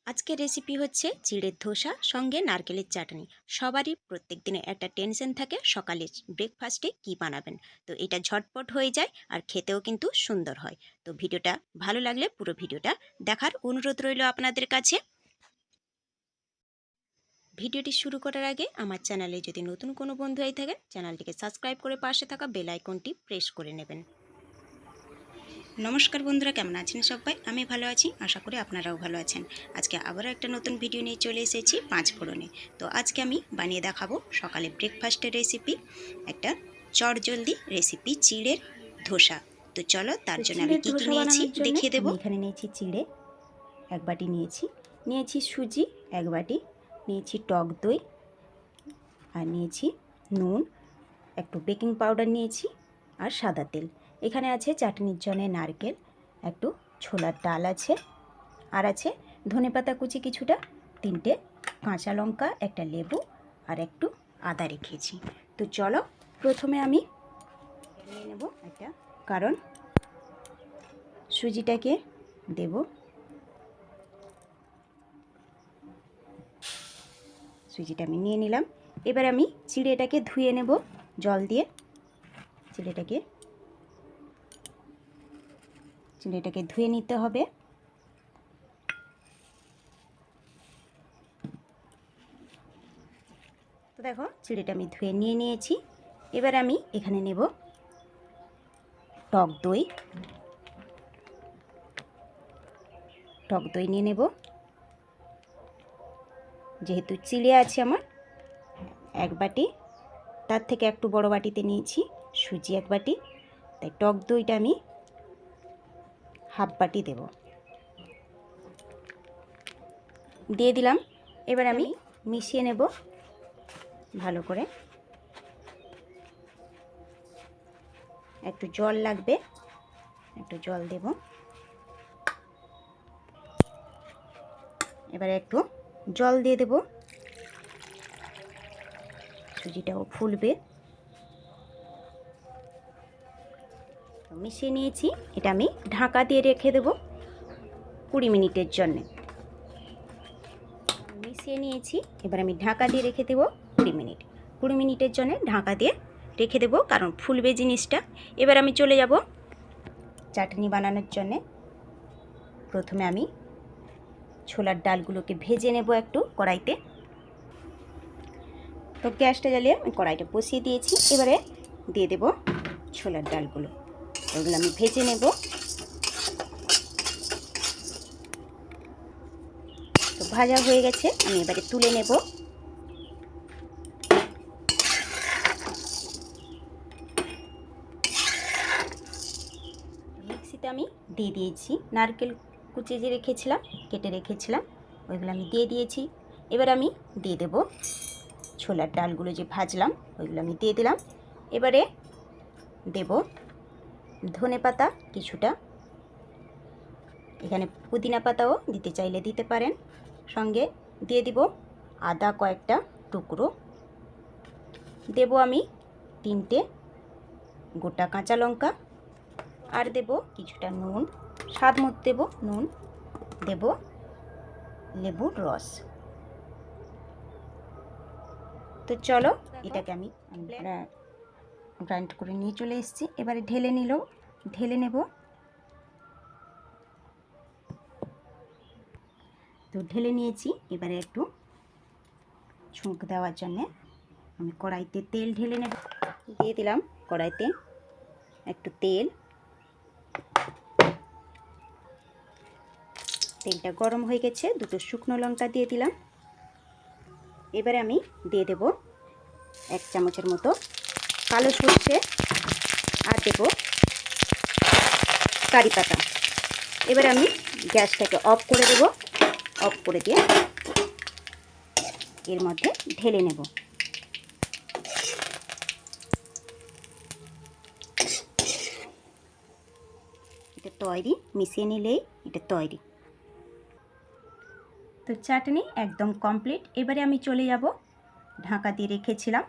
আজকের রেসিপি হচ্ছে চিড়ের ধোসা সঙ্গে নারকেলের চাটনি। সবারই প্রত্যেক দিনে একটা টেনশন থাকে সকালে ব্রেকফাস্টে কি বানাবেন। তো এটা ঝটপট হয়ে যায় আর খেতেও কিন্তু সুন্দর হয়। তো ভিডিওটা ভালো লাগলে পুরো ভিডিওটা দেখার অনুরোধ রইল আপনাদের কাছে। ভিডিওটি শুরু করার আগে আমার চ্যানেলে যদি নতুন কোনো বন্ধু হয়ে থাকেন চ্যানেলটিকে সাবস্ক্রাইব করে পাশে থাকা বেল আইকনটি প্রেস করে নেবেন। নমস্কার বন্ধুরা, কেমন আছেন সবাই? আমি ভালো আছি, আশা করি আপনারাও ভালো আছেন। আজকে আবারও একটা নতুন ভিডিও নিয়ে চলে এসেছি পাঁচফোড়নে। তো আজকে আমি বানিয়ে দেখাবো সকালে ব্রেকফাস্টের রেসিপি, একটা চটজলদি রেসিপি চিড়ের ধোসা। তো চলো তার জন্য আমি কী কী নিয়েছি দেখিয়ে দেবো। এখানে নিয়েছি চিড়ে এক বাটি, নিয়েছি সুজি এক বাটি, নিয়েছি টক দই, আর নিয়েছি নুন, একটু বেকিং পাউডার নিয়েছি, আর সাদা তেল। এখানে আছে চাটনির জন্য নারকেল, একটু ছোলার ডাল আছে, আর আছে ধনেপাতা কুচি কিছুটা, 3টে কাঁচা লঙ্কা, একটা লেবু, আর একটু আদা রেখেছি। তো চলো প্রথমে আমি নিয়ে নেব একটা, কারণ সুজিটাকে দেব। সুজিটা আমি নিয়ে নিলাম। এবার আমি চিড়েটাকে ধুয়ে নেব জল দিয়ে। চিড়েটাকে ধুয়ে নিতে হবে। তো দেখো চিড়েটা আমি ধুয়ে নিয়ে নিয়েছি। এবার আমি এখানে নেব টক দই নিয়ে নেব। যেহেতু চিড়ে আছে আমার এক বাটি, তার থেকে একটু বড় বাটিতে নিয়েছি সুজি এক বাটি, তাই টক দইটা আমি হাফ বাটি দেব, দিয়ে দিলাম। এবার আমি মিশিয়ে নেব ভালো করে। একটু জল লাগবে, একটু জল দেব। এবারে একটু জল দিয়ে দেব, সুজিটাও ফুলবে। মিশিয়ে নিয়েছি, এটা আমি ঢাকা দিয়ে রেখে দেব 20 মিনিটের জন্য। মিশিয়ে নিয়েছি, এবার আমি ঢাকা দিয়ে রেখে দেব 20 মিনিটের জন্য ঢাকা দিয়ে রেখে দেব, কারণ ফুলবে জিনিসটা। এবার আমি চলে যাব চাটনি বানানোর জন্যে। প্রথমে আমি ছোলার ডালগুলোকে ভেজে নেব একটু কড়াইতে। তো গ্যাসটা জ্বালিয়ে আমি কড়াইটা বসিয়ে দিয়েছি। এবারে দিয়ে দেব ছোলার ডালগুলো, ওগুলো আমি ভেজে নেব। তো ভাজা হয়ে গেছে, আমি এবারে তুলে নেব। মিক্সিতে আমি দিয়ে দিয়েছি নারকেল কুচিয়ে যে রেখেছিলাম, কেটে রেখেছিলাম, ওইগুলো আমি দিয়ে দিয়েছি। এবার আমি দিয়ে দেব ছোলার ডালগুলো যে ভাজলাম, ওইগুলো আমি দিয়ে দিলাম। এবারে দেব ধনেপাতা কিছুটা, এখানে পুদিনা পাতাও দিতে চাইলে দিতে পারেন। সঙ্গে দিয়ে দিব আদা কয়েকটা টুকরো, দেব আমি 3টে গোটা কাঁচা লঙ্কা, আর দেব কিছুটা নুন, স্বাদ মতো দেব নুন, দেব লেবুর রস। তো চলো এটাকে আমি গ্রাইন্ড করে নিয়ে চলে এসেছি। এবারে ঢেলে নেব। তো ঢেলে নিয়েছি। এবারে একটু ছুঁক দেওয়ার জন্যে আমি কড়াইতে তেল ঢেলে নেব। দিয়ে দিলাম কড়াইতে একটু তেলটা গরম হয়ে গেছে, 2টো শুকনো লঙ্কা দিয়ে দিলাম। এবারে আমি দিয়ে দেব 1 চামচের মতো কালো সর্ষে, আর দেব কারি পাতা। এবারে আমি গ্যাসটাকে অফ করে দেব। অফ করে দিয়ে এর মধ্যে ঢেলে নেব। এটা তৈরি, মিশিয়ে নিলেই এটা তৈরি। তো চাটনি একদম কমপ্লিট। এবারে আমি চলে যাব, ঢাকা দিয়ে রেখেছিলাম।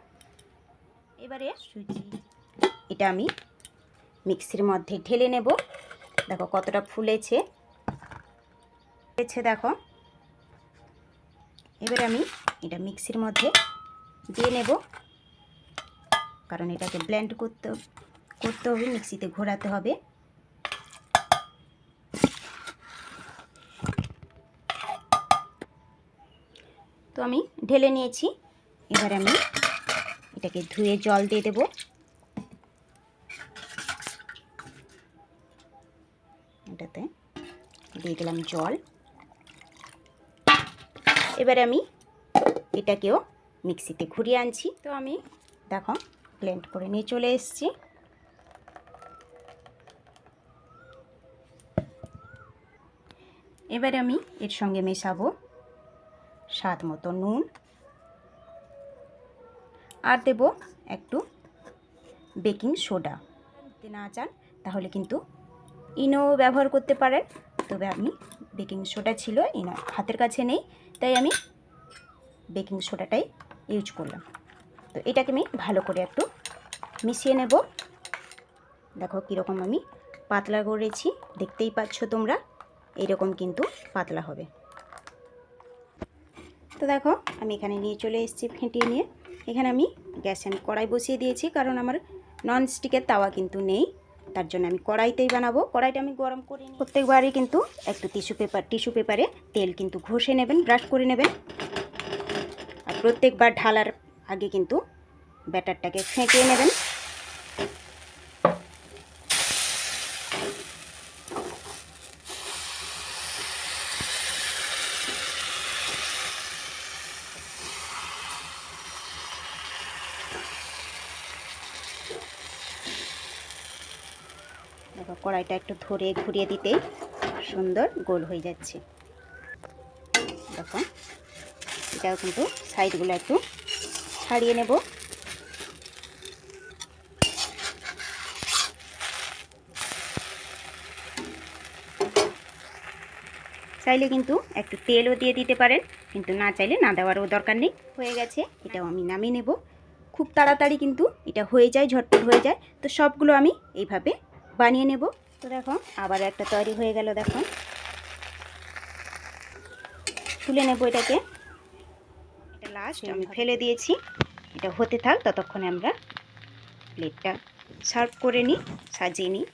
এবারে সুজি এটা আমি মিক্সির মধ্যে ঢেলে নেব। দেখো কতটা ফুলেছে দেখো। এবার আমি এটা মিক্সির মধ্যে দিয়ে নেব, কারণ এটাকে ব্লেন্ড করতে হবে, মিক্সিতে ঘোরাতে হবে। তো আমি ঢেলে নিয়েছি। এবার আমি এটাকে ধুয়ে জল দিয়ে দেব। এটাতে দিয়ে দিলাম জল। এবার আমি এটাকেও মিক্সিতে ঘুরিয়ে আনছি। তো আমি দেখো ব্লেন্ড করে নিয়ে চলে এসেছি। এবারে আমি এর সঙ্গে মেশাবো স্বাদ মতো নুন, আর দেব একটু বেকিং সোডা। যদি না চান তাহলে কিন্তু ইনো ব্যবহার করতে পারেন, তবে আমি বেকিং সোডা ছিল, ইনো হাতের কাছে নেই, তাই আমি বেকিং সোডাটাই ইউজ করলাম। তো এটাকে আমি ভালো করে একটু মিশিয়ে নেব। দেখো কীরকম আমি পাতলা করেছি, দেখতেই পাচ্ছ তোমরা, এরকম কিন্তু পাতলা হবে। তো দেখো আমি এখানে নিয়ে চলে এসেছি ফেটিয়ে নিয়ে। এখানে আমি গ্যাসে কড়াই বসিয়ে দিয়েছি, কারণ আমার ননস্টিকের তাওয়া কিন্তু নেই, তার জন্য আমি কড়াইতেই বানাবো। কড়াইটা আমি গরম করে নিই। প্রত্যেকবারই কিন্তু একটু টিস্যু পেপারে তেল কিন্তু ঘষে নেবেন, ব্রাশ করে নেবেন। আর প্রত্যেকবার ঢালার আগে কিন্তু ব্যাটারটাকে ফেটিয়ে নেবেন। দেখো কড়াইটা একটু ধরে ঘুরিয়ে দিতেই সুন্দর গোল হয়ে যাচ্ছে। দেখো এটাও কিন্তু সাইডগুলো একটু ছাড়িয়ে নেব। চাইলে কিন্তু একটু তেলও দিয়ে দিতে পারেন, কিন্তু না চাইলে না দেওয়ারও দরকার নেই। হয়ে গেছে, এটাও আমি নামিয়ে নেব। খুব তাড়াতাড়ি কিন্তু এটা হয়ে যায়, ঝটপট হয়ে যায়। তো সবগুলো আমি এইভাবে বানিয়ে নেব। তো দেখো আবার একটা তৈরি হয়ে গেল। দেখো তুলে নেব এটাকে। এটা লাস্ট আমি ফেলে দিয়েছি, এটা হতে থাক, ততক্ষণে আমরা প্লেটটা সার্ভ করে নিই, সাজিয়ে নিই।